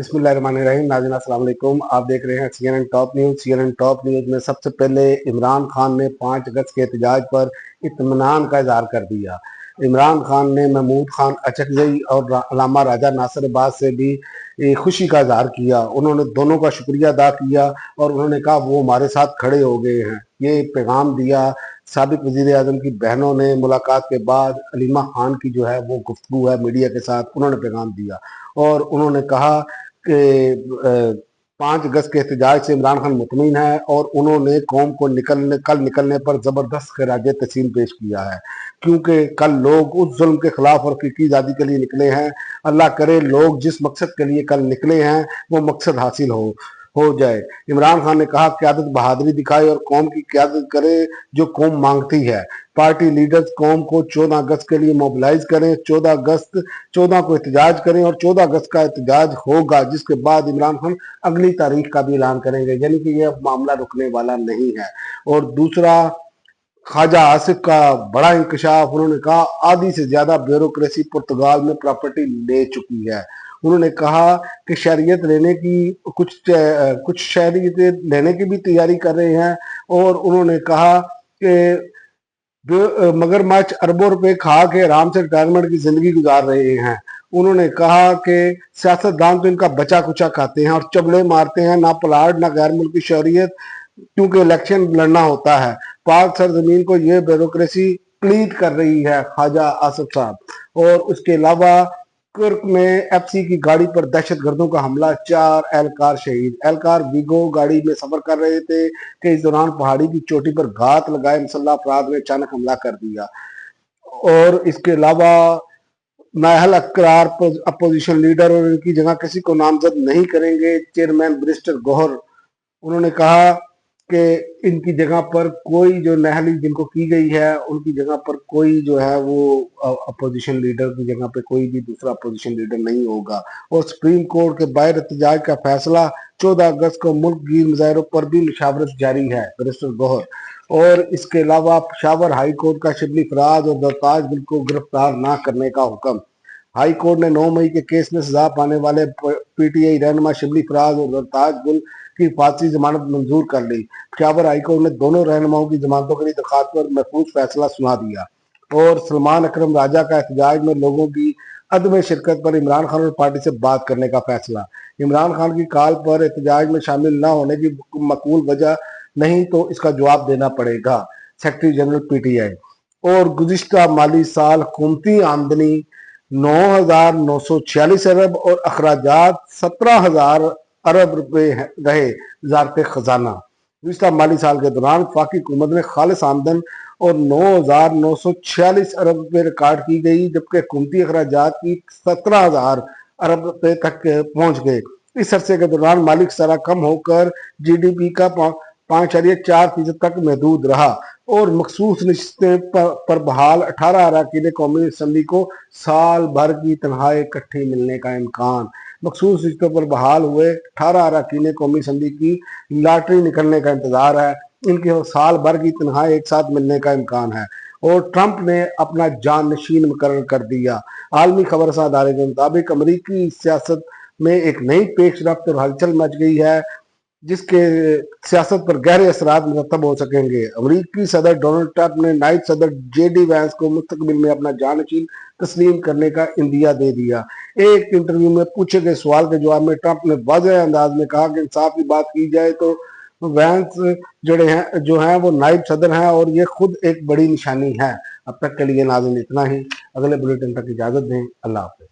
बिस्मिल्लाहिर्रहमानिर्रहीम। नाज़रीन अस्सलाम वालेकुम। आप देख रहे हैं CNN top news. CNN top news में सबसे पहले इमरान खान ने 5 अगस्त के एहतजाज पर इत्मीनान का इजहार कर दिया। इमरान खान ने महमूद खान अचकज़ई और अल्लामा राजा नासिर अब्बास से भी खुशी का इजहार किया। उन्होंने दोनों का शुक्रिया अदा किया और उन्होंने कहा वो हमारे साथ खड़े हो गए हैं। ये पैगाम दिया साबिक वज़ीर आज़म की बहनों ने मुलाकात के बाद अलीमा खान की जो है वो गुफ्तगू है मीडिया के साथ, उन्होंने पैगाम दिया और उन्होंने कहा कि 5 अगस्त के एहतजाज से इमरान खान मुतमिन है और उन्होंने कौम को कल निकलने पर ज़बरदस्त खराज तहसीन पेश किया है, क्योंकि कल लोग उस जुल्म के खिलाफ और फिक्री आज़ादी के लिए निकले हैं। अल्लाह करे लोग जिस मकसद के लिए कल निकले हैं वो मकसद हासिल हो जाए। इमरान खान ने कहा क़यादत बहादुरी दिखाए और कौम की क़यादत करे जो कौम मांगती है। पार्टी लीडर्स कौम को 14 अगस्त के लिए मोबिलाइज करें। 14 को एहतजाज करें और 14 अगस्त का एहतजाज होगा, जिसके बाद इमरान खान अगली तारीख का भी ऐलान करेंगे, यानी कि यह मामला रुकने वाला नहीं है। और दूसरा, ख्वाजा आसिफ का बड़ा इंकशाफ। उन्होंने कहा आधी से ज्यादा ब्यूरोक्रेसी पुर्तगाल में प्रॉपर्टी ले चुकी है। उन्होंने कहा कि शहरियत लेने की कुछ शहरियत लेने की भी तैयारी कर रहे हैं और उन्होंने कहा कि मगरमच्छ अरबों रुपए खा के आराम से रिटायरमेंट की जिंदगी गुजार रहे हैं। उन्होंने कहा कि सियासतदान तो इनका बचा कुचा खाते हैं और चबले मारते हैं, ना प्लाट ना गैर मुल्की शहरियत, क्योंकि इलेक्शन लड़ना होता है। पाक सरजमीन को ये ब्यूरोक्रेसी प्लीट कर रही है ख्वाजा आसिफ साहब। और उसके अलावा कुर्क में FC की गाड़ी पर दहशतगर्दों का हमला, 4 एहलकार शहीद। एहलकार वीगो गाड़ी में सफर कर रहे थे कि इस दौरान पहाड़ी की चोटी पर घात लगाए मुसल्लह अफराद ने अचानक हमला कर दिया। और इसके अलावा नाहल अकरार अपोजिशन लीडर और इनकी जगह किसी को नामजद नहीं करेंगे, चेयरमैन बैरिस्टर गौहर। उन्होंने कहा कि इनकी जगह पर कोई जो नाहली जिनको की गई है उनकी जगह पर कोई जो है वो अपोजिशन लीडर की जगह पे कोई भी दूसरा अपोजिशन लीडर नहीं होगा। और सुप्रीम कोर्ट के बाहर एहतजाज का फैसला, 14 अगस्त को मुल्क गिर मुजाहरों पर भी मुशावरत जारी है, बैरिस्टर गौहर। और इसके अलावा पेशावर हाई कोर्ट का शिबली फराज और दरताज गुल को गिरफ्तार न करने का हुक्म। हाई कोर्ट ने 9 मई के केस में सजा पाने वाले PTI रहनुमा शिबली फराज और दरताज गुल की हिफाजती जमानत मंजूर कर ली। पेशावर हाई कोर्ट ने दोनों रहनुमाओं की जमानतों के लिए दरखास्त पर महफूज फैसला सुना दिया। और सलमान अकरम राजा का एहतजाज में लोगों की अदम शिरकत पर इमरान खान और पार्टी से बात करने का फैसला। इमरान खान की कॉल पर एहतजाज में शामिल न होने की मकबूल वजह नहीं तो इसका जवाब देना पड़ेगा, सेक्रेटरी जनरल PTI। और गुज़िश्ता माली साल हुकूमती आमदनी 9,946 अरब और अखराजात 17,000 अरब रुपए रहे वज़ारत खजाना। गुज़िश्ता माली साल के दौरान वफाकी हुकूमत में खालिस आमदन और 9,946 अरब रुपए रिकॉर्ड की गई, जबकि हुकूमती अखराजात की 17,000 अरब रुपए तक पहुंच गए। इस अरसे के दौरान माली खसारा कम होकर GDP का 5.4% तक महदूद रहा। और मखसूस नशिस्तें पर बहाल 18 अरकान कौमी असम्बली को साल भर की तनख्वाहें इकट्ठी मिलने का इम्कान। मखसूस नशिस्तों पर बहाल हुए 18 अरकान कौमी असम्बली की लॉटरी निकलने का इंतजार है, इनके साल भर की तनख्वाहें एक साथ मिलने का इम्कान है। और ट्रंप ने अपना जानशीन मुकर्रर कर दिया। आलमी खबर अदारे के मुताबिक अमरीकी सियासत में एक नई पेशरफ्त और हलचल मच गई है, जिसके सियासत पर गहरे असरात मुरतब हो सकेंगे। अमरीकी सदर डोनाल्ड ट्रंप ने नायब सदर JD वैंस को मुस्तकबिल में अपना जानशीन तस्लीम करने का इंदिया दे दिया। एक इंटरव्यू में पूछे गए सवाल के जवाब में ट्रंप ने वाज़ेह अंदाज में कहा कि इंसाफ की बात की जाए तो वैंस जो हैं वो नायब सदर हैं और ये खुद एक बड़ी निशानी है। अब तक के लिए नाज़रीन इतना ही। अगले बुलेटिन तक इजाज़त दें। अल्लाह हाफ़िज़।